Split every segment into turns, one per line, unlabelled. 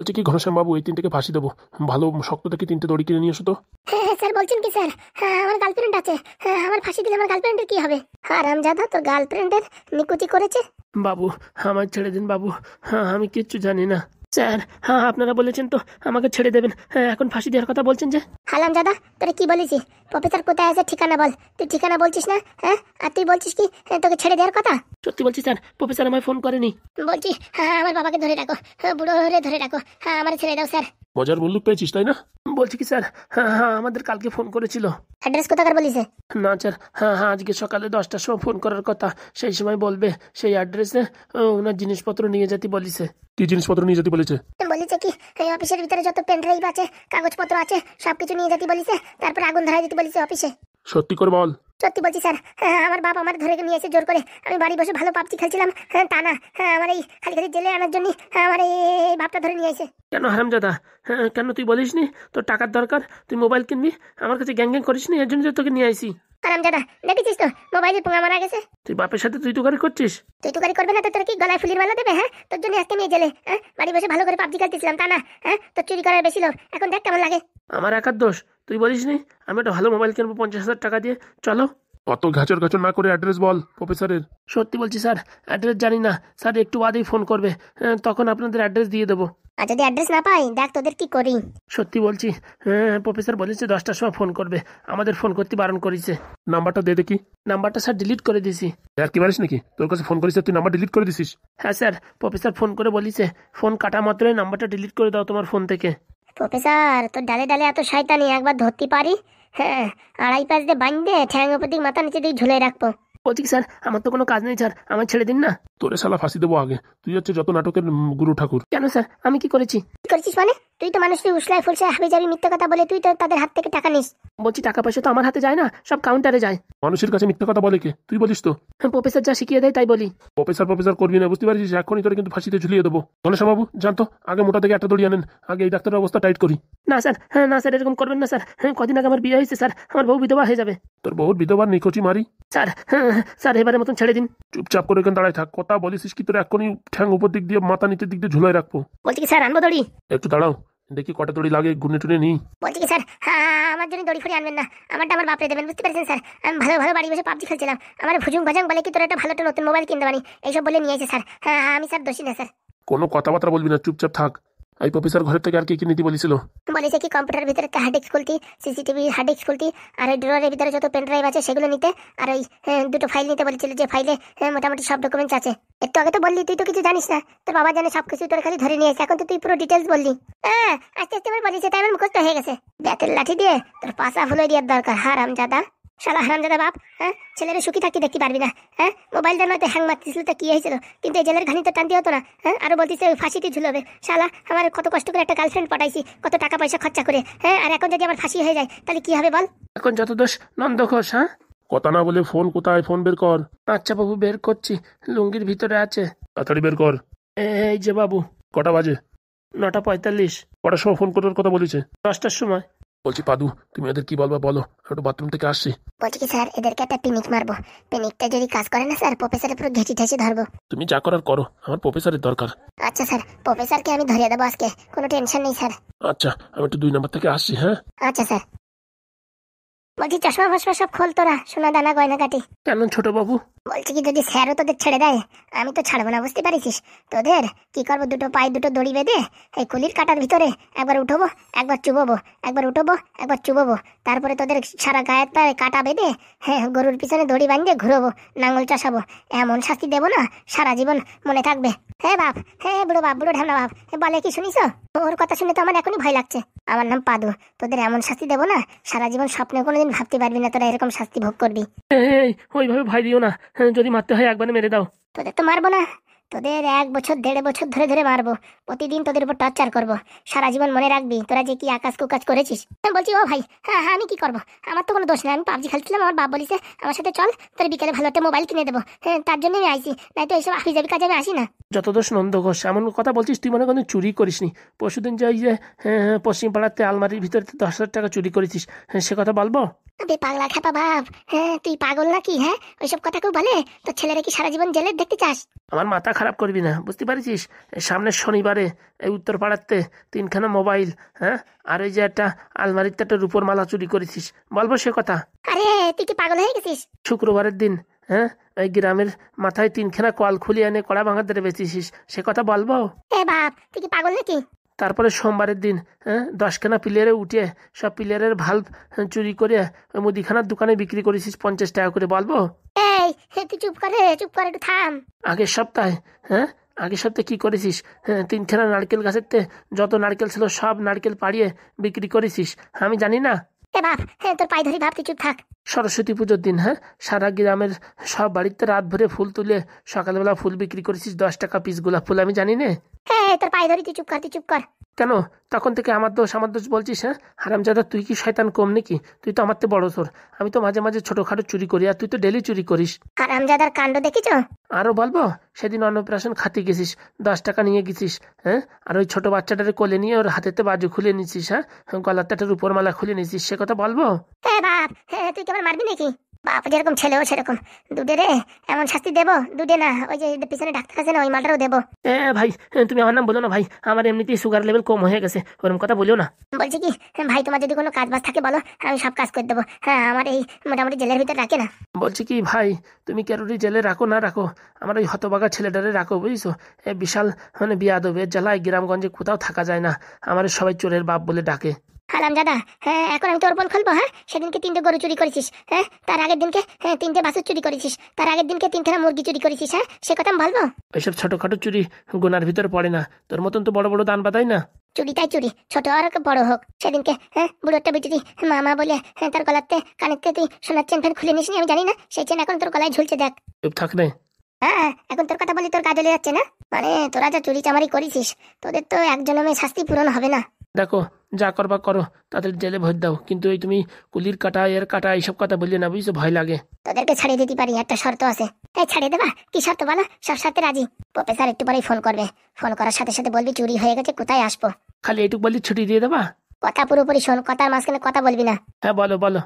বলছি কি ঘনশ্যাম বাবু, এই তিনটেকে ফাঁসি দেবো। ভালো শক্ত থেকে তিনটে দড়ি কিনে নিয়ে এসো তো।
হ্যাঁ স্যার, বলছেন কি স্যার? হ্যাঁ, আমার গার্লফ্রেন্ড আছে। হ্যাঁ, আমার ফাঁসি দিলে আমার গার্লফ্রেন্ডের কি হবে? হারামজাদা, তোর গার্লফ্রেন্ডের নিকুচি করেছে।
বাবু, আমার ছেড়ে দিন বাবু। হ্যাঁ, আমি কিচ্ছু জানি না স্যার। হ্যাঁ, আপনারা বলেছেন তো আমাকে ছেড়ে দেবেন। হ্যাঁ, এখন ফাঁসি দেওয়ার কথা বলছেন যে?
হারামজাদা, তোরে কি বলেছি? প্রফেসর কোথায় আছে ঠিকানা বল। তুই ঠিকানা বলছিস না? হ্যাঁ, আর তুই বলছিস কি তোকে ছেড়ে দেওয়ার কথা?
সত্যি বলছি স্যার, প্রফেসর আমায় ফোন করেনি।
বলছি হ্যাঁ, আমার বাবাকে ধরে রাখো। হ্যাঁ, বুড়ো হলে ধরে রাখো। হ্যাঁ, আমার ছেড়ে দাও স্যার।
মজার বন্দুক পেয়েছিস তাই না?
বলছি কি স্যার, হ্যাঁ হ্যাঁ, আমাদের কালকে ফোন করেছিল।
অ্যাড্রেস কোথাকার বলিছে?
না স্যার, হ্যাঁ হ্যাঁ, আজকে সকালে 10টার সময় ফোন করার কথা। সেই সময় বলবে সেই অ্যাড্রেসে ওনার জিনিসপত্র নিয়ে যেতে বলিছে।
কি জিনিসপত্র নিয়ে যেতে বলেছে?
বলেছে কি এই অফিসের ভিতরে যত পেন ড্রাইভ আছে, কাগজপত্র আছে, সবকিছু নিয়ে যেতে বলিছে। তারপর আগুন ধরাই দিতে বলিছে অফিসে।
সত্যি করে বল।
সত্যি বলছি স্যার। হ্যাঁ, আমার বাপ আমার ধরে নিয়ে এসে জোর করে। আমি বাড়ি বসে ভালো পাবজি খেলছিলাম। হ্যাঁ, তা না, হ্যাঁ, আমার এই খালি খালি জেলে আনার জন্য আমার এই বাপটা ধরে নিয়ে এসে।
কেন হারামজাদা? হ্যাঁ, কেন তুই বলিসনি তোর টাকার দরকার, তুই মোবাইল কিনবি? আমার কাছে গ্যাং গ্যাং করিসনি, এর জন্য তো তোকে নিয়ে আইসি।
হারামজাদা, দেখেছিস তো মোবাইলে পোঙা মারা গেছে।
তুই বাপের সাথে তুই তো গাড়ি করছিস।
তুই তুকারি করবে না তো তোর কি গলায় ফুলির মালা দেবে? হ্যাঁ, তোর জন্য আজকে নিয়ে জেলে। হ্যাঁ, বাড়ি বসে ভালো করে পাবজি খেলতেছিলাম, তা না? হ্যাঁ, তোর চুরি করার বেশি লোক। এখন দেখ কেমন লাগে।
আমার একার দোষ? তুই বলিসনি আমি একটা ভালো মোবাইল কিনবো 50,000 টাকা দিয়ে? চলো।
অত ঘাচর ঘাচর না করে অ্যাড্রেস বল প্রফেসরের।
সত্যি বলছি স্যার, অ্যাড্রেস জানি না স্যার, একটু বাদেই ফোন করবে। তখন আপনাদের অ্যাড্রেস দিয়ে দেবো।
আর যদি অ্যাড্রেস না পাই, দেখ তোদের কি করি।
সত্যি বলছি। হ্যাঁ, প্রফেসর বলেছে 10টার সময় ফোন করবে, আমাদের ফোন করতে বারণ করেছে।
নাম্বারটা দে দেখি।
নাম্বারটা স্যার ডিলিট করে দিয়েছি।
আর কি পারিস নাকি? তোর কাছে ফোন করিস তুই নাম্বার ডিলিট করে দিছিস?
হ্যাঁ স্যার, প্রফেসর ফোন করে বলিছে ফোন কাটা মাত্রই নাম্বারটা ডিলিট করে দাও তোমার ফোন থেকে।
প্রফেসর, তোর ডালে ডালে এত শয়তানি একবার ধরতে পারি? হ্যাঁ, আড়াই পাঁচ দিয়ে বাঁধতে ঠ্যাং উপর দিক মাথা নিচে দিক ঝুলে রাখবো।
বলছি কি স্যার, আমার তো কোনো কাজ নেই স্যার, আমার ছেড়ে দিন না।
তোরে শালা ফাঁসি দেবো আগে। তুই হচ্ছে যত নাটকের গুরু ঠাকুর।
কেন স্যার, আমি কি করেছি?
কি করছিস মানে? তুই তো মানুষকে উসলায় ফুলসায় হাবি যাবি মিথ্যে কথা বলে তুই তো তাদের হাত থেকে টাকা নিস।
বলছি টাকা পয়সা তো আমার হাতে যায় না, সব কাউন্টারে যায়।
মানুষের কাছে মিথ্যা কথা বলে কে? তুই বলিস তো?
প্রফেসর যা শিখিয়ে দেয় তাই বলি।
প্রফেসর প্রফেসর করবি না, বুঝতে পারছিস? এখনই তোরে কিন্তু ফাঁসিতে ঝুলিয়ে দেবো। ঘনশ্যাম বাবু জানতো, আগে মোটা থেকে একটা দড়ি আনেন। আগে এই ডাক্তারের অবস্থা টাইট করি।
না স্যার, হ্যাঁ না স্যার, এরকম করবেন না স্যার। হ্যাঁ, কদিন আগে আমার বিয়ে হয়েছে স্যার, আমার বউ বিধবা হয়ে যাবে।
তোর বহুত বিধবার নিকোচি মারি।
স্যার হ্যাঁ স্যার, এবারের মতন ছেড়ে দিন।
চুপচাপ করে এখানে দাঁড়ায় থাক। কথা বলিস কি তোর এখনই ঠ্যাং উপর দিক দিয়ে মাথা নিচের দিক দিয়ে ঝুলাই রাখবো।
বলছি কি স্যার, আনবো দড়ি?
একটু দাঁড়াও, দেখি কটা দড়ি লাগে, গুনে টুনে নিই।
বলছি কি স্যার, হ্যাঁ, আমার জন্য দড়ি ফড়ি আনবেন না। আমারটা আমার বাপরে দেবেন, বুঝতে পারছেন স্যার? আমি ভালো ভালো বাড়ি বসে পাবজি খেলছিলাম। আমার ভুজুং ভাজাং বলে কি তোর একটা ভালো একটা নতুন মোবাইল কিনতে পারি, এইসব বলে নিয়ে এসে স্যার। হ্যাঁ, আমি স্যার দোষী না স্যার।
কোনো কথাবার্তা বলবি না, চুপচাপ থাক। এই প্রফেসর ঘরের থেকে আর কি কি নিতে বলেছিল?
বলেছে কি কম্পিউটার ভিতরে হার্ড ডিস্ক খুলতি, সিসিটিভি হার্ড ডিস্ক খুলতি, আর ওই ড্রয়ারের ভিতরে যত পেন ড্রাইভ আছে সেগুলো নিতে, আর ওই দুটো ফাইল নিতে বলেছিল, যে ফাইলে মোটামুটি সব ডকুমেন্টস আছে। একটু আগে তো বললি তুই তো কিছু জানিস না, তোর বাবা জানে সবকিছু, তোর খালি ধরে নিয়েছে। এখন তো তুই পুরো ডিটেলস বললি। হ্যাঁ, আস্তে আস্তে আমার বলিছে, তাই আমার মুখস্থ হয়ে গেছে। ব্যাতের লাঠি দিয়ে তোর পাশা ফুলে দেওয়ার দরকার, হারামজাদা। শালা হারামজাদা বাপ। হ্যাঁ, ছেলেরা সুখী থাকতে দেখতে পারবি না? হ্যাঁ, মোবাইলটা নয়তো হ্যাং মারতেছিল তো কি হয়েছিল, কিন্তু এই জেলের ঘানি তো টানতে হতো না। হ্যাঁ, আরো বলতিস ফাঁসিতে ঝুলবে। শালা, আমার কত কষ্ট করে একটা গার্লফ্রেন্ড পটাইছি, কত টাকা পয়সা খরচা করে। হ্যাঁ, আর এখন যদি আমার ফাঁসি হয়ে যায় তাহলে কি হবে বল?
এখন যত দোষ নন্দ ঘোষ। হ্যাঁ,
কথা না বলে ফোন কোথায়? ফোন বের কর।
আচ্ছা বাবু, বের করছি, লুঙ্গির ভিতরে আছে।
তাড়াতাড়ি বের কর।
এই যে বাবু।
কটা বাজে?
9:45।
কটার সময় ফোন করার কথা বলেছে?
10টার সময়।
বলছি পাদু, তুমি এদের কি বলবা বলো, একটু বাথরুম থেকে আসছি।
বলছি কি স্যার, এদেরকে একটা পিনিক মারবো। পিনিকটা যদি কাজ করে না স্যার, প্রফেসরের পুরো ঘেঁচি ঠেসে ধরবো।
তুমি যা করার করো, আমার প্রফেসরের দরকার।
আচ্ছা স্যার, প্রফেসরকে আমি ধরিয়ে দেবো আজকে, কোনো টেনশন নেই স্যার।
আচ্ছা, আমি একটু 2 নম্বর থেকে আসছি। হ্যাঁ
আচ্ছা স্যার। বলছি চশমা ফশমা সব খোল তোরা, সোনা দানা গয়না কাটি।
কেন ছোট বাবু?
বলছি কি যদি স্যারও তোদের ছেড়ে দেয়, আমি তো ছাড়বো না, বুঝতে পারিস? তোদের কি করবো, দুটো পায়ে দুটো দড়ি বেঁধে এই কুলির কাটার ভিতরে একবার উঠবো, একবার চুববো, একবার উঠবো, একবার চুববো। তারপরে তোদের সারা গায়ের পায়ে কাটা বেঁধে, হ্যাঁ, গরুর পিছনে দড়ি বাঁধে ঘুরবো, নাঙল চাষাবো। এমন শাস্তি দেবো না, সারা জীবন মনে থাকবে। হ্যাঁ বাপ, হ্যাঁ বুড়ো বাপ, বুড়ো ঢামনা বাপ। বলে কি শুনিস? ওর কথা শুনে তো আমার এখনই ভয় লাগছে। আমার নাম পাদু। তোদের এমন শাস্তি দেবো না, সারা জীবন স্বপ্নে কোনোদিন ভাবতে পারবি না তোরা এরকম শাস্তি ভোগ করবি।
এই ওইভাবে ভয় দিও না, যদি মারতে হয় একবারে মেরে দাও।
তোদের তো মারবো না, তোদের 1 বছর 1.5 বছর ধরে ধরে মারবো। প্রতিদিন তোদের উপর টর্চার করবো, সারা জীবন মনে রাখবি তোরা যে কি আকাশ কুকাজ করেছিস। আমি বলছি ও ভাই, হ্যাঁ হ্যাঁ, আমি কি করবো? আমার তো কোনো দোষ নেই, আমি পাবজি খেলছিলাম, আমার বাপ বলিছে আমার সাথে চল, তোর বিকেলে ভালো একটা মোবাইল কিনে দেবো। হ্যাঁ, তার জন্য আমি আইছি, নাই তো এইসব হাফিজাবি কাজে আমি আসি না।
যত দোষ নন্দ ঘোষ। এমন কথা বলছিস তুই মনে করেন চুরি করিসনি? পরশুদিন যে পশ্চিম পাড়াতে আলমারির ভিতরে 10,000 টাকা চুরি করেছিস, হ্যাঁ, সে কথা বলবো?
আবে পাগলা খেপা ভাব, হ্যাঁ তুই পাগল নাকি? হ্যাঁ ওইসব কথা কেউ বলে? তোর ছেলেরা কি সারা জীবন জেলে দেখতে চাস?
আমার মাথা খারাপ করবি না, বুঝতে পারছিস? এই সামনের শনিবারে এই উত্তর পাড়াতে 3খানা মোবাইল, হ্যাঁ, আর ওই যে একটা আলমারিতে একটা রূপোর মালা চুরি করেছিস, বলবো সে কথা?
আরে তুই কি পাগল হয়ে গেছিস?
শুক্রবারের দিন, হ্যাঁ, এই গ্রামের মাথায় 3খানা কল খুলিয়ে এনে কড়া ভাঙা ধরে বেঁচেছিস, সে কথা বলবো?
এ বাপ, তুই কি পাগল নাকি?
তারপরে সোমবারের দিন, হ্যাঁ, 10খানা প্লেয়ারে উঠে সব প্লেয়ারের ভাল্ব চুরি করে ওই মুদিখানার দোকানে বিক্রি করেছিস 50 টাকা করে, বলবো?
এই তুই চুপ করে, চুপ করে একটু থাম।
আগের সপ্তাহে, হ্যাঁ, আগের সপ্তাহে কি করেছিস? হ্যাঁ, 3খানা নারকেল গাছের যত নারকেল ছিল সব নারকেল পাড়িয়ে বিক্রি করেছিস, আমি জানি না?
এ বাপ, তোর পায়ে ধরি বাপ, তুই চুপ থাক।
সরস্বতী পুজোর দিন, হ্যাঁ, সারা গ্রামের সব বাড়িতে রাত ভরে ফুল তুলে সকালবেলা ফুল বিক্রি করেছিস 10 টাকা পিস গোলাপ ফুল, আমি জানি না?
তোর পায়ে ধরি, তুই চুপ কর, তুই চুপ কর।
কেন তখন থেকে আমার দোষ বলছিস? হ্যাঁ হারামজাদা, তুই কি শয়তান কম নাকি? তুই তো আমার থেকে বড় তোর, আমি তো মাঝে মাঝে ছোটখাটো চুরি করি, আর তুই তো ডেলি চুরি করিস।
হারামজাদার কাণ্ড দেখিছো?
আরো বলবো, সেদিন অন্নপ্রাশন খাতে গেছিস, 10 টাকা নিয়ে গেছিস, হ্যাঁ, আর ওই ছোট বাচ্চাটারে কোলে নিয়ে ওর হাতেতে বাজু খুলে নিছিস, হ্যাঁ, গলাতে একটা রূপোর মালা খুলে নিছিস, সে কথা বলবো?
বাপ, তুই কেমন মারবি নাকি? বাপ যেরকম ছেলেও সেরকম। দুধে রে এমন শাস্তি দেবো, দুধে না, ওই যে পিছনে ডাক্তার আছে না, ওই মালটারও দেবো।
ভাই, তুমি আমার নাম বলো না ভাই, আমার এমনিতেই সুগার লেভেল কম হয়ে গেছে, ওরকম কথা বলিও না।
বলছি কি ভাই, তোমার যদি কোনো কাজ বাজ থাকে বলো, আমি সব কাজ করে দেবো। হ্যাঁ, আমার এই মোটামুটি জেলের ভিতরে রাখে না।
বলছি কি ভাই, তুমি ক্যারোরি জেলে রাখো না রাখো, আমার ওই হতবাগা ছেলেটারে রাখো, বুঝছো? বিশাল মানে বিয়াদবের জ্বালায় গ্রামগঞ্জে কোথাও থাকা যায় না, আমার সবাই চোরের বাপ বলে ডাকে।
হারামজাদা, এখন আমি তোর বোন খুলবো? হ্যাঁ, সেদিনকে 3টে গরু চুরি করেছিস, হ্যাঁ, তার আগের দিনকে 3টে বাছুর চুরি করেছিস, তার আগের দিনকে 3খানা মুরগি চুরি করেছিস, হ্যাঁ, সে কথা আমি বলবো?
ওইসব ছোটখাটো চুরি গোনার ভিতরে পড়ে না, তোর মতন তো বড় বড় দান বাদাই না।
চুরি তাই চুরি, ছোট আর বড় হোক। সেদিনকে বুড়োটা বিচুরি মামা বলে তার গলাতে কানেতে তুই সোনার চেন ফেন খুলে নিসনি, আমি জানি না, সেই চেন এখন তোর গলায় ঝুলছে, দেখ।
চুপ থাক রে।
হ্যাঁ, এখন তোর কথা বলি তোর কাজে যাচ্ছে না? মানে তোরা যা চুরি চামারি করেছিস, তোদের তো এক জন্মে শাস্তি পূরণ হবে না।
দেখো, যা করবা করো, তাদের জেলে ভর দাও, কিন্তু এই তুমি কুলির কাটা এর কাটা এইসব কথা বললে না, বুঝছো? ভয় লাগে।
তোদেরকে ছাড়িয়ে দিতে পারি, একটা শর্ত আছে। তাই ছাড়িয়ে দেবা? কি শর্ত বলো? সব শর্তে রাজি। প্রফেসর একটু পরেই ফোন করবে, ফোন করার সাথে সাথে বলবি চুরি হয়ে গেছে, কোথায় আসবো।
খালি এইটুকু বললি ছুটি দিয়ে দেবা?
কথা পুরোপুরি শোন, কথার মাঝখানে কথা বলবি না।
হ্যাঁ বলো বলো।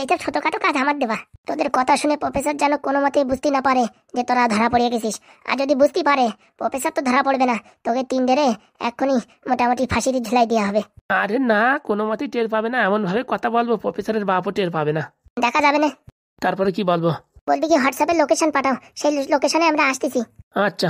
এইটা ছোটখাটো কাজ আমার দেবা। তোদের কথা শুনে প্রফেসর যেন কোনো মতেই বুঝতে না পারে যে তোরা ধরা পড়ে গেছিস, আর যদি বুঝতে পারে প্রফেসর তো ধরা পড়বে না, তোকে 3 ডেরে এক্ষুনি মোটামুটি ফাঁসিতে ঝুলাই দেওয়া হবে।
আরে না, কোনো মতেই টের পাবে না, এমন ভাবে কথা বলবো প্রফেসরের বাপও টের পাবে না।
দেখা যাবে না।
তারপরে কি বলবো?
বলবি কি হোয়াটসঅ্যাপে লোকেশন পাঠাও, সেই লোকেশনে আমরা আসতেছি।
আচ্ছা।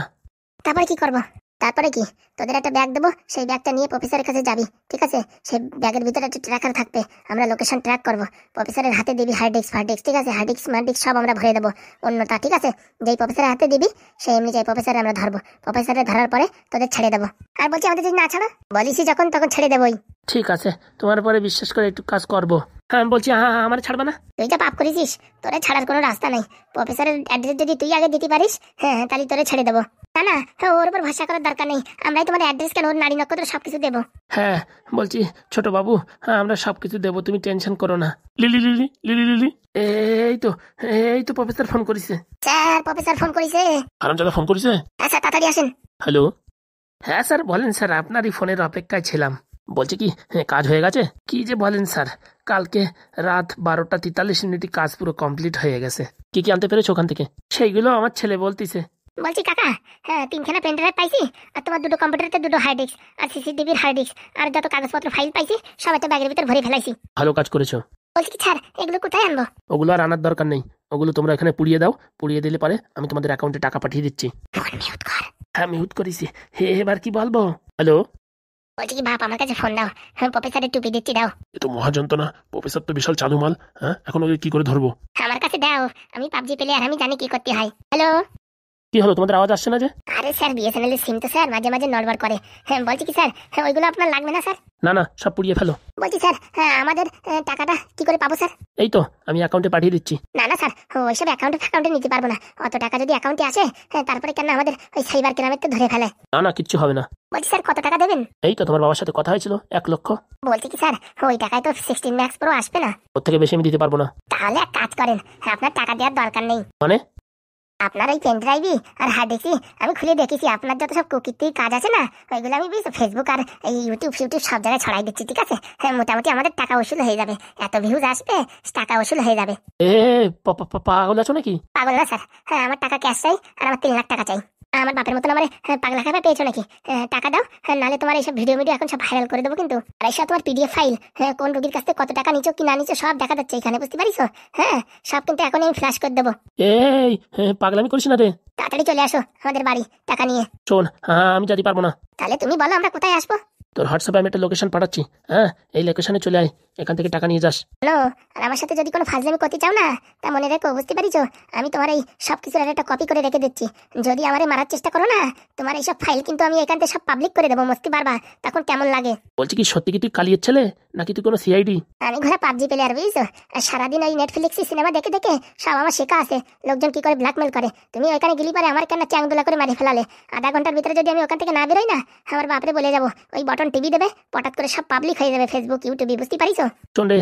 তারপরে কি করবো? তারপরে কি, তোদের একটা ব্যাগ দেবো, সেই ব্যাগটা নিয়ে প্রফেসরের কাছে যাবি, ঠিক আছে? সেই ব্যাগের ভিতরে একটা ট্র্যাকার থাকবে, আমরা লোকেশন ট্র্যাক করবো। প্রফেসরের হাতে দিবি হার্ড ডিস্ক ফার্ড ডিস্ক, ঠিক আছে? হার্ড ডিস্ক মার্ড ডিস্ক সব আমরা ভরে দেবো অন্যটা, ঠিক আছে? যেই প্রফেসরের হাতে দিবি সেই এমনি যাই প্রফেসরে আমরা ধরবো, প্রফেসরের ধরার পরে তোদের ছেড়ে দেবো। আর বলছি আমাদের যদি না ছাড়ো, বলিসি যখন তখন ছেড়ে দেবোই।
ঠিক আছে, তোমার পরে বিশ্বাস করে একটু কাজ করবো। হ্যাঁ বলছি, হ্যাঁ আমার ছাড়বে না?
তুই যা পাপ করেছিস, তোরে ছাড়ার কোনো রাস্তা নাই। প্রফেসরের অ্যাড্রেস যদি তুই আগে দিতে পারিস, হ্যাঁ তাহলে তোরে ছেড়ে দেবো। না না, ওর উপর ভরসা করার দরকার নেই, আমরাই তোমার অ্যাড্রেস কেন, ওর নারী নক্ষত্র সবকিছু দেবো।
হ্যাঁ বলছি ছোট বাবু, হ্যাঁ আমরা সবকিছু দেবো, তুমি টেনশন করো না। লিলি লিলি লিলি লিলি, এই তো প্রফেসর ফোন করেছে।
স্যার, প্রফেসর ফোন করেছে।
হারামজাদা ফোন করেছে?
আচ্ছা তাড়াতাড়ি আসেন।
হ্যালো। হ্যাঁ স্যার বলেন স্যার, আপনারই ফোনের অপেক্ষায় ছিলাম। বলছি কি, হ্যাঁ কাজ হয়ে গেছে? কি যে বলেন স্যার, কালকে রাত 12:43 কাজ পুরো কমপ্লিট হয়ে গেছে। কি কি আনতে পেরেছো ওখান থেকে? সেইগুলো আমার ছেলে বলতিছে।
বলছি কাকা, 3খানা পেন ড্রাইভ পাইছি, আর তোমার 2টো কম্পিউটারতে 2টো হার্ড ডিস্ক, আর সিসিটিভির হার্ড ডিস্ক, আর যত কাগজপত্র ফাইল পাইছি সব একটা ব্যাগের ভিতর ভরে ফেলাইছি।
ভালো কাজ করেছো।
বলছি কি স্যার, এগুলো কোথায় আনবো?
ওগুলো আর আনার দরকার নেই, ওগুলো তোমরা এখানে পুড়িয়ে দাও, পুড়িয়ে দিলে পরে আমি তোমাদের অ্যাকাউন্টে টাকা পাঠিয়ে দিচ্ছি।
ফোন মিউট কর।
হ্যাঁ মিউট করেছি। এবার কি বলবো? হ্যালো।
বলছি কি বাপ, আমার কাছে ফোন দাও, প্রফেসরের টুপি দিচ্ছি, দাও।
এ তো মহাযন্ত্রণা, প্রফেসর তো বিশাল চালু মাল। হ্যাঁ, এখন ওকে কি করে ধরবো?
আমার কাছে দাও, আমি পাবজি প্লেয়ার, আমি জানি কি করতে হয়। হ্যালো।
কি হলো, তোমাদের আওয়াজ আসছে না যে?
আরে স্যার, বিএসএনএল এর সিম তো স্যার মাঝে মাঝে নড়বড় করে। বলছি কি স্যার, ওইগুলো আপনার লাগবে না স্যার?
না না, সব পুড়িয়ে ফেলো।
বলছি স্যার, আমাদের টাকাটা কি করে পাবো স্যার?
এই তো আমি অ্যাকাউন্টে পাঠিয়ে দিচ্ছি।
না না স্যার, ওইসব অ্যাকাউন্টে নিতে পারবো না। অত টাকা যদি অ্যাকাউন্টে আসে, তারপরে কেন আমাদের ওই সাইবার ক্রাইমের তো ধরে ফেলে।
না না, কিচ্ছু হবে না।
বলছি স্যার, কত টাকা দেবেন?
এই তো তোমার বাবার সাথে কথা হয়েছিল, 1 লক্ষ।
বলছি কি স্যার, ওই টাকায় তো 16 ম্যাক্স প্রো আসবে না।
ওর থেকে বেশি আমি দিতে পারবো না।
তাহলে এক কাজ করেন, আপনার টাকা দেওয়ার দরকার নেই।
মানে?
আপনার ওই পেন ড্রাইভই আর হার্ড ডিস্কই আমি খুলে দেখেছি, আপনার যত সব কুকির কাজ আছে না ওইগুলো আমি বুঝছো ফেসবুক আর এই ইউটিউব সব জায়গায় ছড়াই দিচ্ছি, ঠিক আছে? হ্যাঁ, মোটামুটি আমাদের টাকা উসুল হয়ে যাবে, এত ভিউজ আসবে, টাকা উসুল হয়ে যাবে।
এ পাগল আছো নাকি?
পাগল না স্যার, হ্যাঁ আমার টাকা ক্যাশ চাই, আর আমার 3 লাখ টাকা চাই। আমার বাপের মতন আমার পাগলা খাবে পেয়েছো নাকি? টাকা দাও, নাহলে তোমার এইসব ভিডিও এখন সব ভাইরাল করে দেবো কিন্তু। আর এইসব তোমার পিডিএফ ফাইল, কোন রোগীর কাছ থেকে কত টাকা নিচ্ছ কি না নিচ্ছ সব দেখা যাচ্ছে এখানে, বুঝতে পারিস? হ্যাঁ, সব কিন্তু এখন আমি ফ্ল্যাশ করে দেবো।
এই পাগলামি করিস না রে।
তাড়াতাড়ি চলে আসো আমাদের বাড়ি টাকা নিয়ে।
শোন, আমি যেতে পারবো না।
তাহলে তুমি বলো আমরা কোথায় আসবো?
তোর হোয়াটসঅ্যাপে আমি একটা লোকেশন পাঠাচ্ছি, হ্যাঁ এই লোকেশনে চলে আয়, এখান থেকে টাকা নিয়ে যাস।
হ্যালো, আর আমার সাথে যদি কোনো ফাজলামি করতে চাও না তা মনে রেখো, বুঝতে পারিছো? আমি তোমার এই সব কিছুর একটা কপি করে রেখে দিচ্ছি, যদি আমারে মারার চেষ্টা করো না তোমার এইসব ফাইল কিন্তু আমি এখান থেকে সব পাবলিক করে দেবো, বুঝতে পারবা তখন কেমন লাগে।
বলছি কি সত্যি কি তুই কালিয়ের ছেলে নাকি তুই কোনো সিআইডি?
আমি ঘরে পাবজি প্লেয়ার, বুঝছো? আর সারাদিন ওই নেটফ্লিক্স সিনেমা দেখে দেখে সব আমার শেখা আছে লোকজন কি করে ব্ল্যাকমেল করে। তুমি ওইখানে গেলি পারে আমার কেন চ্যাংদোলা করে মারি ফেলালে, আধা ঘন্টার ভিতরে যদি আমি ওখান থেকে না বেরোই না আমার বাপরে বলে যাবো, ওই বটন টিভি দেবে, পটাত করে সব পাবলিক হয়ে যাবে ফেসবুক ইউটিউবে, বুঝতে পারিছো?
শোন রে,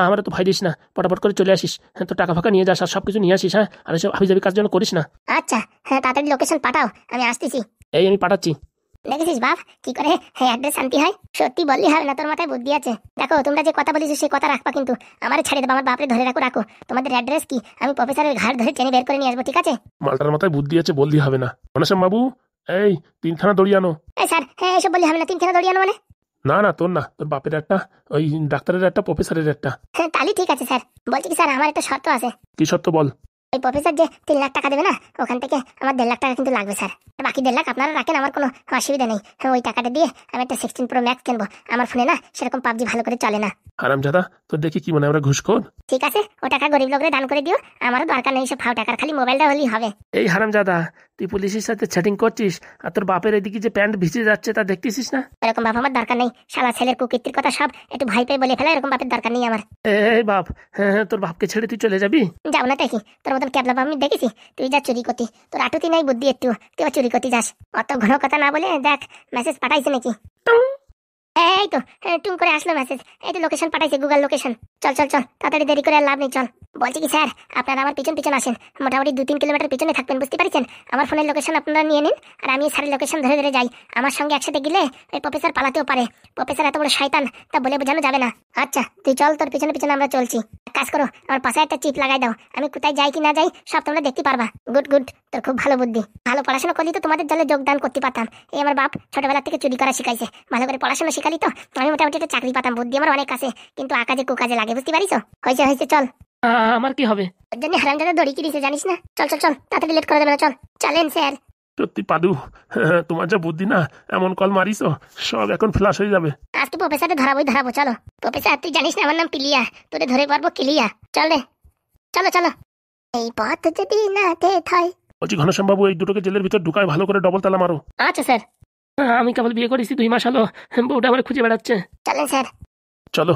আমার তো ভয় দিস না, পটাপট করে চলে আসিস, হ্যাঁ তো টাকা ফাঁকা নিয়ে যাস আর সব কিছু নিয়ে আসিস, হ্যাঁ আর এসব হাবিজাবি কাজ যেন করিস না।
আচ্ছা হ্যাঁ, তাড়াতাড়ি লোকেশন পাঠাও, আমি আসতেছি।
এই আমি পাঠাচ্ছি।
দেখেছিস বাপ কি করে অ্যাড্রেস শান্তি হয়? সত্যি বললি হবে না, তোর মাথায় বুদ্ধি আছে। দেখো তোমরা যে কথা বলেছো সেই কথা রাখবা কিন্তু, আমার ছেড়ে দেবো, আমার বাপরে ধরে রাখো। তোমাদের অ্যাড্রেস কি আমি প্রফেসরের ঘাট ধরে টেনে বের করে নিয়ে আসবো, ঠিক আছে?
মালটার মাথায় বুদ্ধি আছে বললি হবে না। ঘনশ্যাম বাবু, এই 3খানা দড়ি আনো।
এই স্যার, হ্যাঁ এসব বললি হবে না, 3খানা দড়িয়ানো মানে?
না তোর না, তোর বাপের একটা, ওই ডাক্তারের একটা, প্রফেসরের একটা।
হ্যাঁ তাহলে ঠিক আছে স্যার। বলছি কি স্যার, আমার একটা শর্ত আছে।
কি সত্য বল?
ওই প্রফেসর যে 3 লাখ টাকা দেবে না, ওখান থেকে আমার 1.5 লাখ টাকা কিন্তু লাগবে স্যার। বাকি 1.5 লাখ আপনারা রাখেন, আমার কোনো অসুবিধা নেই। ওই টাকাটা দিয়ে আমি একটা 16 Pro Max কিনবো, আমার ফোনে না সেরকম পাবজি ভালো করে চলে না।
হারামজাদা, তোর দেখি কি মনে হয় আমরা ঘুষখোর?
ঠিক আছে, ও টাকা গরিব লোকরে দান করে দিও, আমারও দরকার নেই সব ফাও টাকার, খালি মোবাইলটা হলেই হবে।
এই হারামজাদা, তুই পুলিশের সাথে চ্যাটিং করছিস আর তোর বাপের এদিকে যে প্যান্ট ভিজে যাচ্ছে তা দেখতেছিস না?
এরকম বাপ আমার দরকার নেই, শালা ছেলের কুকীর্তির কথা সব একটু ভয় পেয়ে বলে ফেলা, এরকম বাপের দরকার নেই আমার।
এই বাপ, হ্যাঁ তোর বাপকে ছেড়ে তুই চলে যাবি?
যাও না দেখি, তোর মতন ক্যাবলা আমি দেখেছি তুই যা চুরি করতি, তোর আটুতি নাই বুদ্ধি একটু, তুই চুরি করতে যাস। অত ঘন কথা না বলে দেখ মেসেজ পাঠাইছে নাকি। এই তো টুম করে আসলো মেসেজ, এই তো লোকেশন পাঠাইছে, গুগল লোকেশন। চল চল চল, তাড়াতাড়ি দেরি করে আর লাভ নেই, চল। বলছি কি স্যার, আপনারা আমার পিছন পিছন আসেন, মোটামুটি 2-3 কিলোমিটার পিছনে থাকবেন, বুঝতে পারছেন? আমার ফোনের লোকেশন আপনারা নিয়ে নিন, আর আমি স্যারের লোকেশন ধরে ধরে যাই। আমার সঙ্গে একসাথে গেলে ওই প্রফেসর পালাতেও পারে, প্রফেসর এত বড় শয়তান তা বলে বোঝানো যাবে না। আচ্ছা তুই চল, তোর পিছনে পিছনে আমরা চলছি। কাজ করো, আমার পাশে একটা চিপ লাগাই দাও, আমি কোথায় যাই কি না যাই সব তোমরা দেখতে পারবা। গুড গুড, তোর খুব ভালো বুদ্ধি। ভালো পড়াশোনা করলি তো তোমাদের দলে যোগদান করতে পারতাম। এই আমার বাপ ছোটবেলা থেকে চুরি করা শিখাইছে, ভালো করে পড়াশোনা শিখালি তো আমি মোটামুটি একটা চাকরি পাতাম। বুদ্ধি আমার অনেক আছে, কিন্তু আকাজে কুকাজে লাগে, বুঝতে পারিস? হয়েছে হয়েছে, চল।
আমার কি হবে?
ওর জন্য হারামজাদা দড়ি কি দিছে জানিস না? চল চল চল, তাড়াতাড়ি লেট করে দেবে না, চল। চলেন স্যার।
সত্যি পাদু, তোমার যা বুদ্ধি না, এমন কল মারিস সব এখন ফ্লাশ হয়ে যাবে।
আজকে প্রফেসরকে ধরাবো, চলো। প্রফেসর তুই জানিস না আমার নাম পিলিয়া, তোরে ধরে পারবো কিলিয়া। চল রে, চলো চলো। এই পথ যদি না হয়।
বলছি ঘনশ্যাম বাবু, এই দুটোকে জেলের ভিতর ঢুকায় ভালো করে ডবল তালা মারো।
আচ্ছা স্যার।
আমি কেবল বিয়ে করেছি 2 মাস হলো, বউটা আমার খুঁজে বেড়াচ্ছে।
চলেন স্যার।
চলো।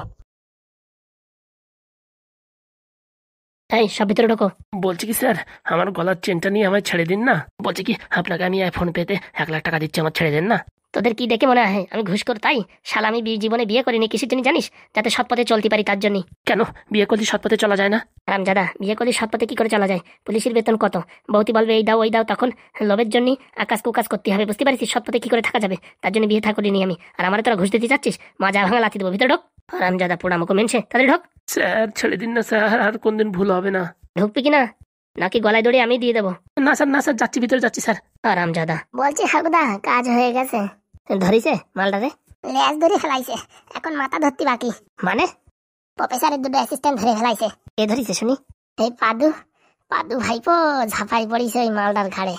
এই সব ভিতরে ঢোকো। বলছি কি স্যার, আমার গলার চেনটা নিয়ে আমায় ছেড়ে দিন না। বলছি কি আপনাকে আমি ফোন পেতে 1 লাখ টাকা দিচ্ছি, আমার ছেড়ে দেন না। তোদের কি দেখে মনে হয় আমি ঘুষখোর? তাই শালা আমি জীবনে বিয়ে করিনি, কিসের জন্য জানিস? যাতে সৎপথে চলতে পারি তার জন্য। কেন বিয়ে করলে সৎপথে চলা যায় না? আরামজাদা, বিয়ে করলে সৎপথে কি করে চলা যায়? পুলিশের বেতন কত, বউতি বলবে এই দাও ওই দাও, তখন লোভের জন্য আকাশ কুকাজ করতে হবে, বুঝতে পারিস? সৎপথে কি করে থাকা যাবে, তার জন্য বিয়ে থা করিনি আমি। আর আমার তোরা ঘুষ দিতে চাচ্ছিস, মাজা ভাঙা লাথি দেবো, ভিতরে ঢোক। আরামজাদা পোড়ামুখো মেনছে, তাদের ঢোক। স্যার ছেড়ে দিন না স্যার, আর কোনদিন ভুল হবে না। ঢুকবি কিনা নাকি গলায় দড়ি আমি দিয়ে দেবো? না স্যার যাচ্ছি, ভিতরে যাচ্ছি স্যার। আরামজাদা।
বলছি হাগুদা, কাজ হয়ে গেছে।
ধরিছে মালটারে?
লেজ ধরে ফেলাইছে, এখন মাথা ধরতে বাকি।
মানে?
প্রফেসরের 2 অ্যাসিস্ট্যান্ট ধরে ফেলাইছে।
এ ধরিছে শুনি?
এই পাদু ভাইপো ঝাঁপাই পড়িছে ওই মালটার ঘাড়ে,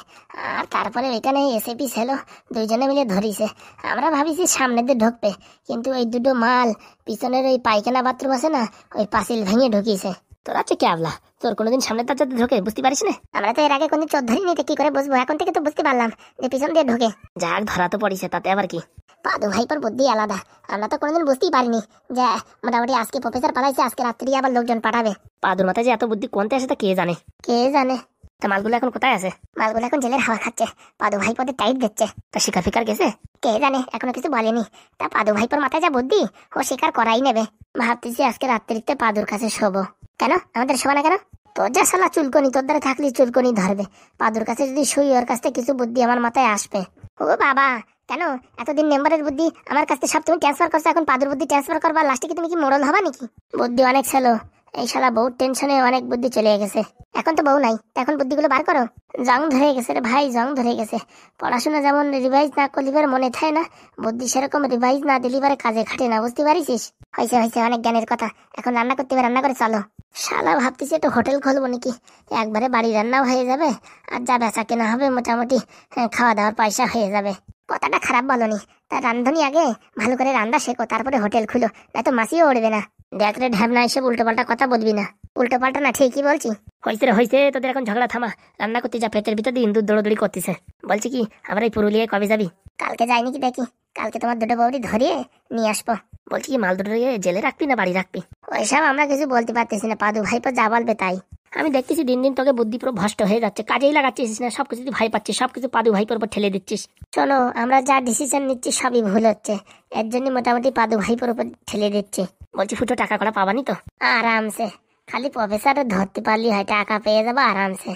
আর তারপরে ওইখানে এসএপি ছিল, 2 জনে মিলে ধরিছে। আমরা ভাবিছি সামনে দিয়ে ঢুকবে, কিন্তু ওই 2টো মাল পিছনের ওই পায়খানা বাথরুম আছে না, ওই পাঁচিল ভেঙে ঢুকিয়েছে।
তোরা হচ্ছে ক্যাবলা, তোর কোনোদিন সামনে তার যাতে ঢোকে বুঝতে পারিস না?
আমরা তো এর আগে কোনদিন চোর ধরি নিতে, কি করে বুঝবো? এখন থেকে তো বুঝতে পারলাম যে পিছন দিয়ে ঢোকে।
যাক ধরা তো পড়িছে, তাতে আবার কি?
পাদু ভাইপোর বুদ্ধি আলাদা, আমরা তো কোনোদিন বুঝতেই পারিনি যে মোটামুটি আজকে প্রফেসর পালাইছে, আজকে রাত্রি আবার লোকজন পাঠাবে।
পাদুর মাথায় যে এত বুদ্ধি কোনতে আসে তা কে জানে।
কে জানে।
তা মালগুলো এখন কোথায় আছে?
মালগুলো এখন জেলের হাওয়া খাচ্ছে, পাদু ভাইপোদের টাইট দিচ্ছে।
তা শিকার ফিকার গেছে?
কে জানে, এখনো কিছু বলেনি। তা পাদু ভাইপোর মাথায় যা বুদ্ধি, ও শিকার করাই নেবে। ভাবতেছি আজকে রাত্রিতে পাদুর কাছে শোবো। কেন আমাদের শোবা না কেন? তোর যা শালা চুলকনি, তোর দ্বারা থাকলে চুলকনি ধরবে। পাদুর কাছে যদি শুই, ওর কাছ থেকে কিছু বুদ্ধি আমার মাথায় আসবে। ও বাবা, কেন এতদিন মেম্বারের বুদ্ধি আমার কাছে সব তুমি ট্রান্সফার করছো, এখন পাদুর বুদ্ধি ট্রান্সফার করবা? লাস্টে কি তুমি কি মোড়ল হবা নাকি? বুদ্ধি অনেক ছিল, এই শালা বউ টেনশনে অনেক বুদ্ধি চলে গেছে। এখন তো বউ নাই, এখন বুদ্ধিগুলো বার করো। জং ধরে গেছে রে ভাই, জং ধরে গেছে। পড়াশোনা যেমন রিভাইজ না করলিবার মনে থাকে না, বুদ্ধি সেরকম রিভাইজ না দিলিবারে কাজে খাটে না, বুঝতে পারিস? হয়েছে হয়েছে, অনেক জ্ঞানের কথা। এখন রান্না করতে হবে, রান্না করে চলো। শালা ভাবতেছি একটু হোটেল খুলবো নাকি, একবারে বাড়ি রান্নাও হয়ে যাবে, আর যা বেচা কেনা হবে মোটামুটি খাওয়া দাওয়ার পয়সা হয়ে যাবে। কথাটা খারাপ বলনি, তা রান্ধনি আগে ভালো করে রান্না শেখো, তারপরে হোটেল খুলো, নয়তো মাসিও উঠবে না। দেখ রে ঢ্যাবনা, এসব উল্টো পাল্টা কথা বলবি না। উল্টো পাল্টা না, ঠিকই বলছি। হয়েছে রে হয়েছে, তোদের এখন ঝগড়া থামা। রান্না করতে যা, পেটের ভিতর দিয়ে ইন্দুর দৌড়দৌড়ি করতেছে। বলছি কি, আমরা এই পুরুলিয়ায় কবে যাবি? কালকে যাইনি কি দেখি, কালকে তোমার দুটো বৌদি ধরিয়ে নিয়ে আসবো। বলছি কি, মাল দুটো জেলে রাখবি না বাড়ি রাখবি? ওইসব আমরা কিছু বলতে পারতেছি না, পাদু ভাইপো যা বলবে তাই। আমি দেখতেছি দিন দিন তোকে বুদ্ধি পুরো ভ্রষ্ট হয়ে যাচ্ছে, কাজেই লাগাচ্ছিস না, সবকিছু তুই ভাই পাচ্ছিস, সবকিছু পাদু ভাইপোর উপর ঠেলে দিচ্ছিস। শোনো, আমরা যা ডিসিশন নিচ্ছি সবই ভুল হচ্ছে, এর জন্য মোটামুটি পাদু ভাইপোর উপর ঠেলে দিচ্ছি। বলছি ফুটো, টাকা কড়া পাবানি তো? আরামসে, খালি প্রফেসর ধরতে পারলি হয়, টাকা পেয়ে যাবো আরামসে।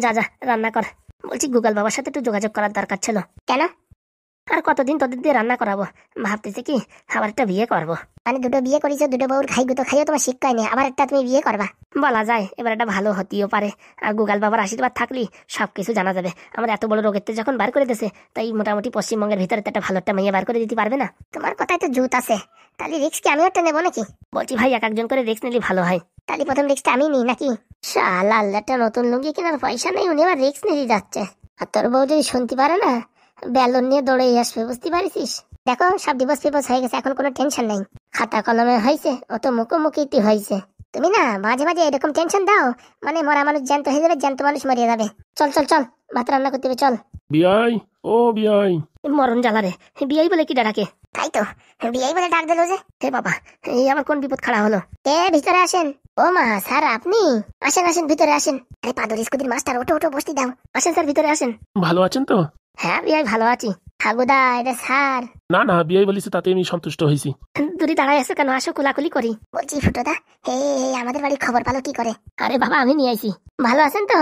যা যা রান্না কর। বলছি গুগল বাবার সাথে একটু যোগাযোগ করার দরকার ছিল। কেন? আর কতদিন তোদের দিয়ে রান্না করাবো? ভাবতেছি কি আবার একটা বিয়ে করবো। মানে দুটো বিয়ে করেছো, দুটো বউর খাই গুতো খাইও তোমার শিক্ষায় নেই, আবার একটা তুমি বিয়ে করবা? বলা যায়, এবার একটা ভালো হতেও পারে। আর গুগল বাবার আশীর্বাদ থাকলি সবকিছু জানা যাবে। আমার এত বড় রোগের যখন বার করে দিয়েছে, তাই মোটামুটি পশ্চিমবঙ্গের ভিতরে একটা ভালো একটা মেয়ে বার করে দিতে পারবে না? তোমার কথায় তো জুত আছে, তাহলে রিস্ক কি আমিও একটা নেবো নাকি? বলছি ভাই, এক একজন করে রিস্ক নিলে ভালো হয়। তাহলে প্রথম রিস্কটা আমি নিই নাকি? শালা আল্লাহটা নতুন লুঙ্গি কেনার পয়সা নেই, উনি আবার রিস্ক নিয়ে যাচ্ছে। আর তোর বউ যদি শুনতে পারে না, বেলুন নিয়ে দৌড়ে আসবে, বুঝতে পারিস? দেখো সব ডিভোর্স ফিভোর্স হয়ে গেছে, এখন কোনো টেনশন নাই। খাতা কলমে হয়েছে, অত মুখোমুখি হয়েছে। তুমি না মাঝে মাঝে এরকম টেনশন দাও, মানে মরা মানুষ জ্যান্ত হয়ে যাবে, জ্যান্ত মানুষ মরিয়ে যাবে। চল চল চল, ভাত রান্না করতে হবে, চল।
বিয়াই, ও বিয়াই।
মরণ জ্বালা রে, বিয়াই বলে কি ডাকে?
তাই তো, বিয়াই বলে ডাক দিল যে।
হে বাবা, এই আমার কোন বিপদ খাড়া হলো?
ভিতরে আসেন। ও মা, স্যার আপনি? আসেন আসেন, ভিতরে আসেন। আরে পাদুর স্কুটির মাস্টার, ওঠো ওঠো, বসতে দাও।
আসেন স্যার, ভিতরে আসেন।
ভালো আছেন তো?
হ্যাঁ বিয়াই, ভালো আছি।
হাগুদা, এটা স্যার।
না না, বিয়াই বলিস, তাতে আমি সন্তুষ্ট হয়েছি।
দূরে দাঁড়ায় আসো কেন? আসো, কুলাকুলি করি।
বলছি ফুটোদা, হে আমাদের বাড়ির খবর পালো কি করে?
আরে বাবা, আমি নিয়ে আইছি।
ভালো আছেন তো?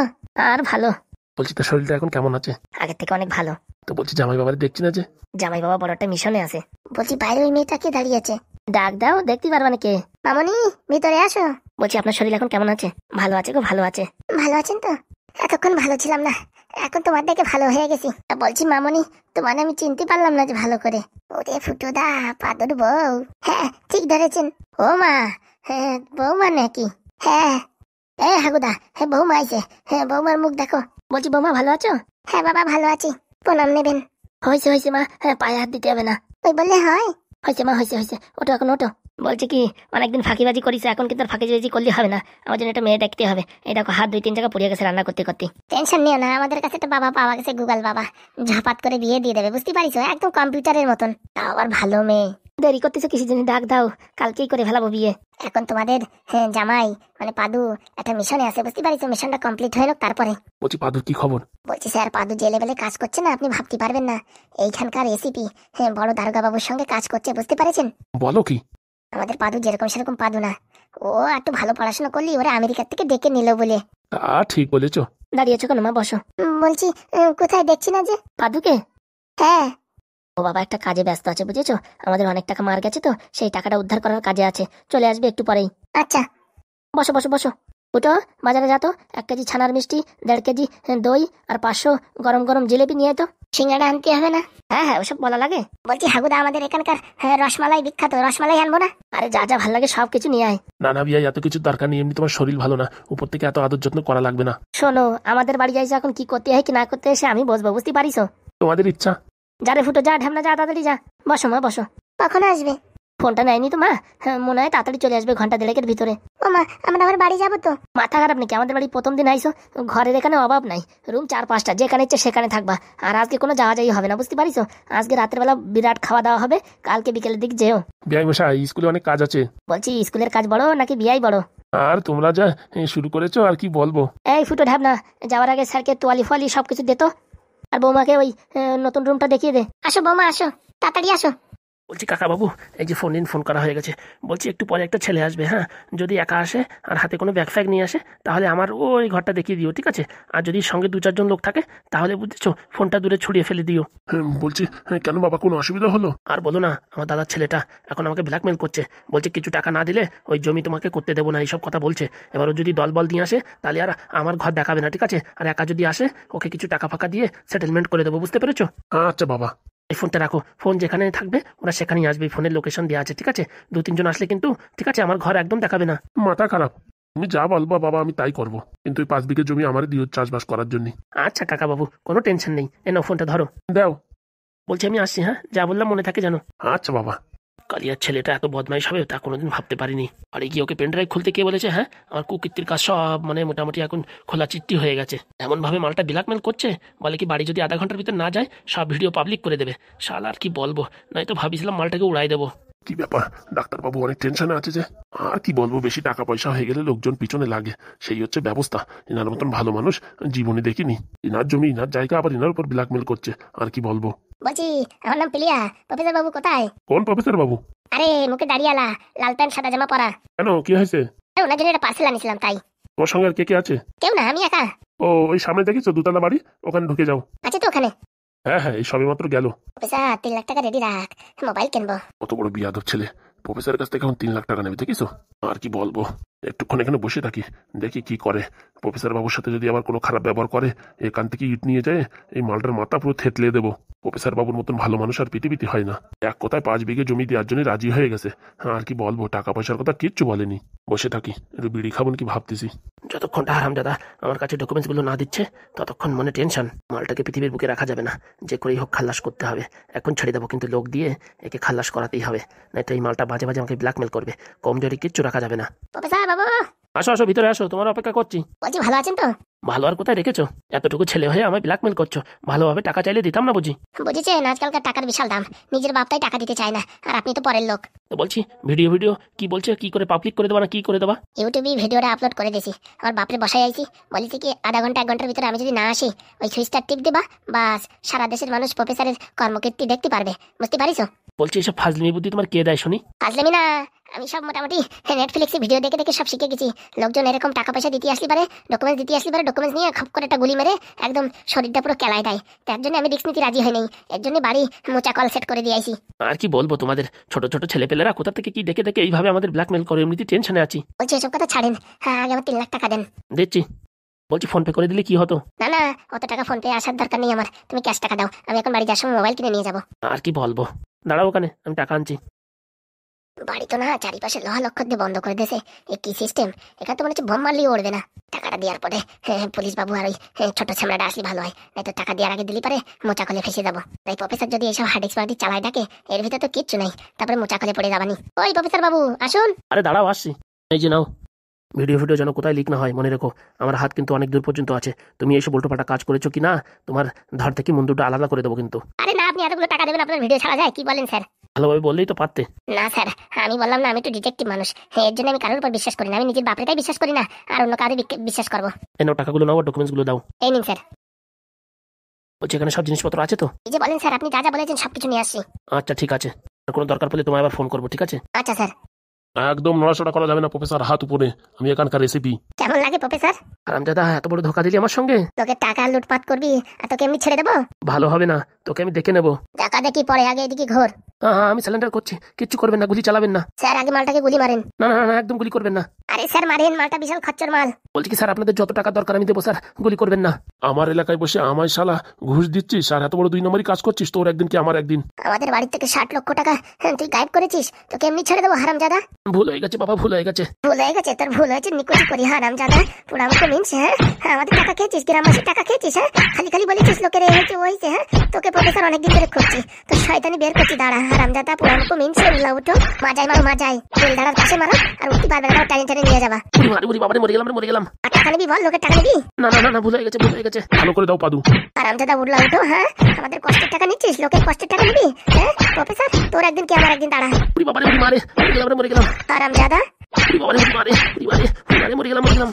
আর ভালো,
বলছি তার শরীরটা এখন কেমন আছে?
আগের থেকে অনেক ভালো।
তো বলছি জামাই বাবারে দেখছি না যে?
জামাই বাবা বড় একটা মিশনে আছে।
বলছি বাইরে ওই মেয়েটা কে দাঁড়িয়ে আছে?
ডাক দাও, দেখতে পারবা নাকি?
মামনি, ভিতরে আসো।
বলছি আপনার শরীর এখন কেমন আছে? ভালো আছে গো, ভালো আছে।
ভালো আছেন তো? এতক্ষণ ভালো ছিলাম না, এখন তোমার দেখে ভালো হয়ে গেছি। বলছি মামনি, তোমার আমি চিনতে পারলাম না যে ভালো করে। ওরে ফুটুদা, পাদুর বউ। হ্যাঁ ঠিক ধরেছেন। ও মা, হ্যাঁ বৌমা নাকি? হ্যাঁ। হাগুদা, হ্যাঁ বৌমা আইছে, হ্যাঁ বৌমার মুখ দেখো।
বলছি বৌমা, ভালো আছো?
হ্যাঁ বাবা, ভালো আছি। প্রণাম নেবেন?
হয়েছে হয়েছে মা, হ্যাঁ পায়ে হাত দিতে হবে না।
ওই বললে হয়?
হয়েছে মা, হয়েছে হয়েছে, ওটো এখন ওটো। বলছি কি, অনেকদিন ফাঁকিবাজি করিস, এখন কিন্তু আর ফাঁকিবাজি করলে হবে না, আমার জন্য একটা মেয়ে দেখতে হবে। এই দেখো হাত 2-3 জায়গা পুড়িয়ে গেছে রান্না করতে করতে।
টেনশন নিও না, আমাদের কাছে একটা বাবা পাওয়া গেছে, গুগল বাবা। ঝাপাত করে বিয়ে দিয়ে দেবে, বুঝতে পারিস? একদম কম্পিউটারের মতন, তাও আবার ভালো মেয়ে।
দেরি করতেছো কিসের জন্য? ডাক দাও, কালকেই করে ফেলাবো বিয়ে।
এখন তোমাদের জামাই মানে পাদু একটা মিশনে আছে, বুঝতে পারিস? মিশনটা কমপ্লিট হয়ে হোক তারপরে।
বলছি পাদুর কি খবর?
বলছি স্যার, পাদু যে লেভেলে কাজ করছে না, আপনি ভাবতে পারবেন না। এইখানকার এসিপি বড় দারোগা বাবুর সঙ্গে কাজ করছে, বুঝতে পারছেন?
বলো কি?
আমাদের পাদু যেরকম সেরকম পাদু না, ও একটু ভালো পড়াশোনা করলি ওরা আমেরিকার থেকে ডেকে নিল বলে।
তা ঠিক বলেছো।
দাঁড়িয়েছো কেন মা? বসো।
বলছি কোথায় দেখছি না যে?
পাদুকে?
হ্যাঁ।
ও বাবা একটা কাজে ব্যস্ত আছে, বুঝেছো? আমাদের অনেক টাকা মার গেছে তো, সেই টাকাটা উদ্ধার করার কাজে আছে, চলে আসবে একটু পরেই।
আচ্ছা।
বসো বসো বসো। ওটো বাজারে যা তো, 1 কেজি ছানার মিষ্টি, 1.5 কেজি দই, আর 500 গরম গরম জিলেপি নিয়ে তো।
সিঙ্গাড়া আনতে হবে না?
হ্যাঁ হ্যাঁ, ওসব বলা লাগে?
বলছি হাগুদা, আমাদের এখানকার রসমালাই বিখ্যাত, রসমালাই আনবো না?
আরে যা যা ভাল লাগে সব কিছু নিয়ে আয়।
না না বিয়াই, এত কিছু দরকার নেই, এমনি তোমার শরীর ভালো না, উপর থেকে এত আদর যত্ন করা লাগবে না।
শোনো, আমাদের বাড়ি যাইছো, এখন কি করতে হয় কি না করতে হয় সে আমি বসবো, বুঝতে পারিস?
তোমাদের ইচ্ছা।
যারে ফুটো, যা ঢ্যামনা, যা তাড়াতাড়ি যা। বসো মা বসো।
কখন আসবে?
ফোনটা নেয়নি তো মা? হ্যাঁ মনে হয় তাড়াতাড়ি চলে আসবে, 1-1.5 ভিতরে।
ও মা, আমরা আবার বাড়ি যাবো তো।
মাথা খারাপ নাকি? আমাদের বাড়ি প্রথম দিন আইসো, ঘরের এখানে অভাব নাই, রুম 4-5টা, যেখানে ইচ্ছে সেখানে থাকবা। আর আজকে কোনো যাওয়া যাই হবে না, বুঝতে পারিস? আজকে রাতের বেলা বিরাট খাওয়া দাওয়া হবে, কালকে বিকেলের দিক যেও।
বিয়াই মশাই, স্কুলে অনেক কাজ আছে।
বলছি স্কুলের কাজ বড় নাকি বিয়াই বড়?
আর তোমরা যা শুরু করেছো, আর কি বলবো।
এই ফুটো ঢাবনা, যাওয়ার আগে স্যারকে তোয়ালি ফোয়ালি সবকিছু দে তো, আর বৌমাকে ওই নতুন রুমটা দেখিয়ে দে।
আসো বৌমা, আসো তাড়াতাড়ি আসো।
বলছি কাকা বাবু, এই যে ফোন করা হয়ে গেছে, বলছি একটু পরে একটা ছেলে আসবে, হ্যাঁ, যদি একা আসে আর হাতে কোনো ব্যাগ ফ্যাগ নিয়ে আসে তাহলে আমার ওই ঘরটা দেখিয়ে দিও, ঠিক আছে? আর যদি সঙ্গে 2-4 জন লোক থাকে তাহলে বুঝেছো ফোনটা দূরে ছড়িয়ে ফেলে দিও।
বলছি কেন বাবা, কোনো অসুবিধা হলো?
আর বলো না, আমার দাদার ছেলেটা এখন আমাকে ব্ল্যাকমেল করছে, বলছে কিছু টাকা না দিলে ওই জমি তোমাকে করতে দেবো না, এইসব কথা বলছে। এবার ও যদি দলবল দিয়ে আসে তাহলে আর আমার ঘর দেখাবে না, ঠিক আছে? আর একা যদি আসে ওকে কিছু টাকা ফাঁকা দিয়ে সেটেলমেন্ট করে দেবো, বুঝতে পেরেছো?
আচ্ছা বাবা।
এই ফোনটা রাখো, ফোন যেখানে থাকবে ওরা সেখানেই আসবে, ফোনের লোকেশন দেওয়া আছে, ঠিক আছে? 2-3 জন আসলে কিন্তু, ঠিক আছে, আমার ঘর একদম দেখাবে না।
মাথা খারাপ, তুমি যা বলবা বাবা আমি তাই করবো, কিন্তু এই 5 বিঘে জমি আমারই দিও চাষবাস করার জন্য।
আচ্ছা কাকা বাবু, কোনো টেনশন নেই, এ নাও ফোনটা ধরো।
দাও।
বলছি আমি আসছি, হ্যাঁ, যা বললাম মনে থাকে জানো।
আচ্ছা বাবা।
কালিয়ার ছেলেটা এত বদমাইশ হবে তা কোনোদিন ভাবতে পারিনি। আর গিয়ে ওকে পেনড্রাইভ খুলতে কে বলেছে? হ্যাঁ, আমার কুকীর্তির কাজ সব মানে মোটামুটি এখন খোলা চিত্তি হয়ে গেছে। এমন ভাবে মালটা ব্ল্যাকমেল করছে, বলে কি বাড়ি যদি আধা ঘন্টার ভিতর না যায় সব ভিডিও পাবলিক করে দেবে। শালা আর কি বলবো, নয়তো ভাবিছিলাম মালটাকে উড়াই দেবো।
কি ব্যাপার, ডাক্তারবাবু অনেক টেনশনে আছে যে। আর কি বলবো, বেশি টাকা পয়সা হয়ে গেলে লোকজন পিছনে লাগে, সেই হচ্ছে ব্যবস্থা। এনার মতন ভালো মানুষ জীবনে দেখিনি। ইনার জমি ইনার জায়গা, আবার ইনার উপর ব্ল্যাকমেল করছে, আর কি বলবো।
বলছি আমার নাম পিলিয়া, প্রফেসর বাবু কোথায়?
কোন প্রফেসর বাবু?
আরে মুখে দাঁড়িয়ালা, লাল প্যান্ট সাদা জামা পরা।
কেন, কি হয়েছে?
ওনার জন্য একটা পার্সেল আনিছিলাম তাই।
তোমার সঙ্গে আর কে কে আছে?
কেউ না, আমি একা।
ও ওই সামনে দেখিস 2তলা বাড়ি, ওখানে ঢুকে যাও।
আছে তো ওখানে?
হ্যাঁ হ্যাঁ, এই সবে মাত্র গেল।
প্রফেসর 3 লাখ টাকা রেডি রাখ, মোবাইল কিনবো।
কত বড় বিয়াদব ছেলে, প্রফেসরের কাছ থেকে এখন 3 লাখ টাকা নেবে, দেখিস? আর কি বলবো, একটুক্ষণ এখানে বসে থাকি, দেখি কি করে। প্রফেসর বাবুর সাথে যদি আবার কোনো খারাপ ব্যবহার করে, এখান থেকে ইট নিয়ে যায় এই মালটার মাথা পুরো থেতলে দেবো। প্রফেসর বাবুর মতন ভালো মানুষ আর পৃথিবীতে হয় না। এক কথায় 5 বিঘে জমি দেওয়ার জন্য রাজি হয়ে গেছে। আর কি বলবো, টাকা পয়সার কথা কিচ্ছু বলেনি। বসে থাকি, একটু বিড়ি খাবো কি ভাবতেছি।
যতক্ষণটা হারামজাদা আমার কাছে ডকুমেন্টসগুলো না দিচ্ছে ততক্ষণ মনে টেনশন। মালটাকে পৃথিবীর বুকে রাখা যাবে না, যে করেই হোক খাল্লাস করতে হবে। এখন ছেড়ে দেবো, কিন্তু লোক দিয়ে একে খাল্লাস করাতেই হবে, নয়তো এই মালটা বাজে বাজে আমাকে ব্ল্যাকমেল করবে। কমজোরি কিচ্ছু রাখা যাবে না।
প্রফেসর বাবু,
আসো আসো, ভিতরে আসো, তোমার অপেক্ষা করছি।
বলছি ভালো আছেন তো?
ভালো আর কোথায় রেখেছো? এতটুকু ছেলে হয়ে আমায় ব্ল্যাকমেল করছো, ভালোভাবে টাকা চাইলে দিতাম না বুঝি?
বুঝেছেন, আজকালকার টাকার বিশাল দাম, নিজের বাপটাই টাকা দিতে চায় না, আর আপনি তো পরের লোক।
তো বলছি ভিডিও কি বলছে, কি করে পাবলিক করে দেবা না কি করে দেবা?
ইউটিউবে ভিডিওটা আপলোড করে দিয়েছি, আমার বাপরে বসাই আইছি, বলেছি কি আধা ঘন্টা 1 ঘন্টার ভিতরে আমি যদি না আসি ওই সুইচটা টিপ দিবা, বাস সারা দেশের মানুষ প্রফেসরের কর্মকীর্তি দেখতে পারবে, বুঝতে পারিস?
বলছি এসব ফাজলিমি বুদ্ধি তোমার কে দেয় শুনি?
আসলেমি না, আমি সব মোটামুটি নেটফ্লিক্সে ভিডিও দেখে দেখে সব শিখে গেছি। লোকজন এরকম টাকা পয়সা দিতে আসলে পারে, ডকুমেন্টস দিতে আসলে পারে, ডকুমেন্টস নিয়ে খপ করে একটা গুলি মেরে একদম শরীরটা পুরো কেলায় দেয়। তার জন্য আমি রিস্ক নিতে রাজি হই নাই, এর জন্য বাড়ি মোচা কল সেট করে দিয়ে আইছি।
আর কি বলবো, তোমাদের ছোট ছোট ছেলেপেলেরা কোথা থেকে কি দেখে দেখে এইভাবে আমাদের ব্ল্যাকমেল করে, এমনিতে টেনশনে আছি।
বলছি এসব কথা ছাড়েন, হ্যাঁ আগে আমার 3 লাখ টাকা দেন।
দিচ্ছি। বলছি ফোন পে করে দিলে কি হতো?
না না, অত টাকা ফোন পে আসার দরকার নেই আমার, তুমি ক্যাশ টাকা দাও, আমি এখন বাড়ি যাওয়ার সময় মোবাইল কিনে নিয়ে যাবো।
আর কি বলবো, দাঁড়াও ওখানে, আমি টাকা আনছি।
বাড়ি তো না, চারিপাশে লোহা লক্ষ্য দিয়ে বন্ধ করে দিয়েছে, এ কি সিস্টেম? এখানে তো মনে হচ্ছে বোম মারলেও উড়বে না। টাকাটা দেওয়ার পরে পুলিশ বাবু আর ওই ছোট ছামড়াটা আসলে ভালো হয়, নয়তো টাকা দেওয়ার আগে দিলি পারে মোচা কলে ফেসে যাবো। তাই প্রফেসর যদি এইসব হার্ডিক্স পার্টি চালায় ডাকে, এর ভিতরে তো কিচ্ছু নাই, তারপরে মোচা কলে পড়ে যাবানি। ওই প্রফেসর বাবু আসুন।
আরে দাঁড়াও, আসছি। এই যে নাও, ভিডিও যেন কোথায় লিক না হয় মনে রেখো, আমার হাত কিন্তু অনেক দূর পর্যন্ত আছে। তুমি এইসব উল্টোপাল্টা কাজ করেছো কি না, তোমার ধার থেকে মুন্ডুটা আলাদা করে দেবো কিন্তু।
আরে না, আপনি এতগুলো টাকা দেবেন, আপনার ভিডিও ছাড়া যায়? কি বলেন স্যার?
ভালোভাবে বললেই তো পারতে।
না স্যার, আমি বললাম না, আমি একটু ডিটেকটিভ মানুষ, এর জন্য আমি কারোর উপর বিশ্বাস করি না। আমি নিজের বাপরেটাই বিশ্বাস করি না, আর অন্য কারো বিশ্বাস করবো।
এই নাও টাকাগুলো, নাও ডকুমেন্টসগুলো দাও।
এই নিন স্যার।
বলছি এখানে সব জিনিসপত্র আছে তো?
এই যে বলেন স্যার, আপনি যা যা বলেছেন সবকিছু নিয়ে আসছি।
আচ্ছা ঠিক আছে, আর কোনো দরকার পড়লে তোমায় আবার ফোন করবো, ঠিক আছে?
আচ্ছা স্যার।
একদম নড়াচড়া করা যাবে না প্রফেসর, হাত উপরে, আমি এখানকার রেসিপি।
কেমন লাগে প্রফেসর?
হারামজাদা, এত বড় ধোকা দিলি আমার সঙ্গে।
তোকে টাকা লুটপাট করবি আর তোকে এমনি ছেড়ে দেবো?
ভালো হবে না, তোকে আমি দেখে নেবো।
টাকা দেখি পরে, আগে এদিকে ঘোর।
হ্যাঁ আমি স্যালেন্ডার করছি, কিচ্ছু করবেন না, গুলি চালাবেন না।
স্যার আগে মালটাকে গুলি মারেন।
না না না, একদম গুলি করবেন না।
আরে স্যার মারেন, মালটা বিশাল খচ্চর মাল।
বলছি কি স্যার, আপনাদের যত টাকা দরকার আমি দেবো স্যার, গুলি করবেন না।
আমার এলাকায় বসে আমায় শালা ঘুষ দিচ্ছিস, আর এত বড় 2 নম্বরই কাজ করছিস, তোর একদিন কি আমার একদিন।
আমাদের বাড়ি থেকে 60 লক্ষ টাকা তুই গায়েব করেছিস, তোকে এমনি ছেড়ে দেবো হারামজাদা?
ভুল হয়ে গেছে বাবা, ভুল হয়ে গেছে।
ভুল হয়ে গেছে? তোর ভুল হয়েছে, নিকুচি করি হারামজাদা, পুরো আমাকে মিনছে। হ্যাঁ আমাদের টাকা খেয়েছিস, গ্রামবাসীর টাকা খেয়েছিস। হ্যাঁ খালি খালি বলেছিস লোকের এই হয়েছে ওই হয়েছে। হ্যাঁ তোকে প্রফেসর অনেকদিন ধরে খুঁজছি, তোর শয়তানি বের করছি, দাঁড়া হারামজাদা, পুরো আমাকে মিনছে। উল্লা উঠো, মাজাই মারো মাজাই, তেল দাঁড়ার পাশে মারো, আর উঠতে পারবে না, টানে টানে নিয়ে যাবা।
বুড়ি বাবারে, মরে গেলাম রে, মরে গেলাম।
আর টাকা নিবি বল, লোকের টাকা নিবি?
না না না না, ভুল হয়ে গেছে, ভুল হয়ে গেছে।
ভালো করে দাও পাদু।
হারামজাদা উল্লা উঠো, হ্যাঁ আমাদের কষ্টের টাকা নিচ্ছিস, লোকের কষ্টের টাকা নিবি? হ্যাঁ প্রফেসর, তোর একদিন কি আমার একদিন, দাঁড়া।
বুড়ি বাবারে, বুড়ি মারে, মরে গেলাম রে, মরে গেলাম।
হারামজাদা,
বুড়ি বাবারে, বুড়ি মারে, বুড়ি মারে, বুড়ি মারে, মরে গেলাম, মরে গেলাম।